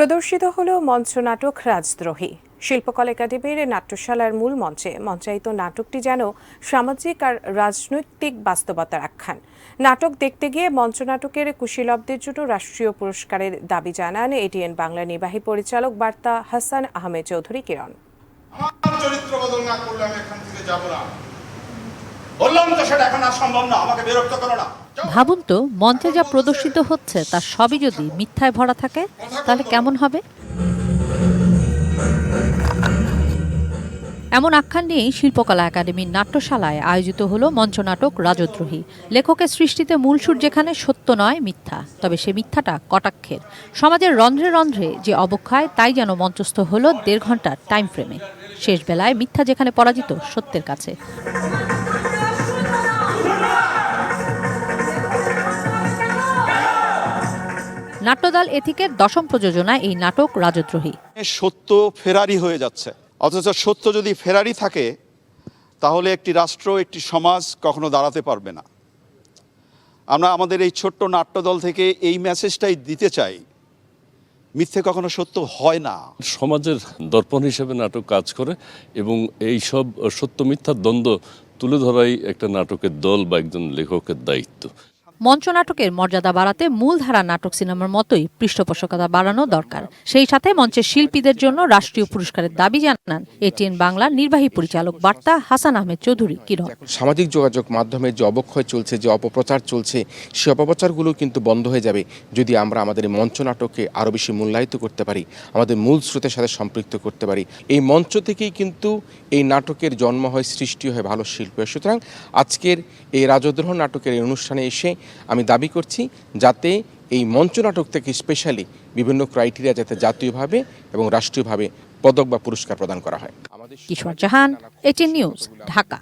প্রদর্শিত হল মঞ্চনাটক রাজদ্রোহী। শিল্পকলা একাডেমির নাট্যশালার মূল মঞ্চে মঞ্চায়িত নাটকটি যেন সামাজিক আর রাজনৈতিক বাস্তবতার আখ্যান। নাটক দেখতে গিয়ে মঞ্চনাটকের কুশীলবদের জন্য রাষ্ট্রীয় পুরস্কারের দাবি জানান এটিএন বাংলা নির্বাহী পরিচালক বার্তা হাসান আহমেদ চৌধুরী কিরণ। চরিত্র বদল না করলে আমি এখান থেকে যাব না। বললাম তো সেটা এখন আর সম্ভব না, আমাকে বিরক্ত করো না। ভাবুন তো, মঞ্চে যা প্রদর্শিত হচ্ছে তার সবই যদি মিথ্যায় ভরা থাকে তাহলে কেমন হবে? এমন আখ্যান নিয়েই শিল্পকলা একাডেমির নাট্যশালায় আয়োজিত হলো মঞ্চনাটক রাজদ্রোহী। লেখকের সৃষ্টিতে মূল সুর যেখানে সত্য নয় মিথ্যা, তবে সে মিথ্যাটা কটাক্ষের। সমাজের রন্ধ্রে রন্ধ্রে যে অবক্ষয় তাই যেন মঞ্চস্থ হলো 1.5 ঘন্টার টাইম ফ্রেমে। শেষ বেলায় মিথ্যা যেখানে পরাজিত সত্যের কাছে। নাট্যদল এথিকের 10ম প্রযোজনায় এই নাটক রাজদ্রোহী। সত্য ফেরারি হয়ে যাচ্ছে, অথচ সত্য যদি ফেরারি থাকে তাহলে একটি রাষ্ট্র, একটি সমাজ কখনো দাঁড়াতে পারবে না। আমরা আমাদের এই ছোট্ট নাট্যদল থেকে এই মেসেজটাই দিতে চাই, মিথ্যে কখনো সত্য হয় না। সমাজের দর্পণ হিসেবে নাটক কাজ করে এবং এই সব সত্য মিথ্যার দ্বন্দ্ব তুলে ধরাই একটা নাটকের দল বা একজন লেখকের দায়িত্ব। মঞ্চনাটকের মর্যাদা বাড়াতে মূলধারা নাটক সিনেমার মতোই পৃষ্ঠপোষকতা বাড়ানো দরকার। সেই সাথে মঞ্চের শিল্পীদের জন্য রাষ্ট্রীয় পুরস্কারের দাবি জানান এটিএন বাংলার নির্বাহী পরিচালক বার্তা হাসান আহমেদ চৌধুরী কিরণ। সামাজিক যোগাযোগ মাধ্যমে যে অবক্ষয় চলছে, যে অপপ্রচার চলছে, সেই অপপ্রচারগুলো কিন্তু বন্ধ হয়ে যাবে যদি আমরা আমাদের মঞ্চনাটককে আরও বেশি মূল্যায়িত করতে পারি, আমাদের মূল স্রোতের সাথে সম্পৃক্ত করতে পারি। এই মঞ্চ থেকেই কিন্তু এই নাটকের জন্ম হয়, সৃষ্টি হয় ভালো শিল্পের। সুতরাং আজকের এই রাজদ্রোহ নাটকের এই অনুষ্ঠানে এসে আমি দাবি করছি যাতে এই মঞ্চ নাটক থেকে স্পেশালি বিভিন্ন ক্রাইটেরিয়া যাতে জাতীয়ভাবে এবং রাষ্ট্রীয়ভাবে পদক বা পুরস্কার প্রদান করা হয়। কিশোর জাহান, এটিএন নিউজ, ঢাকা।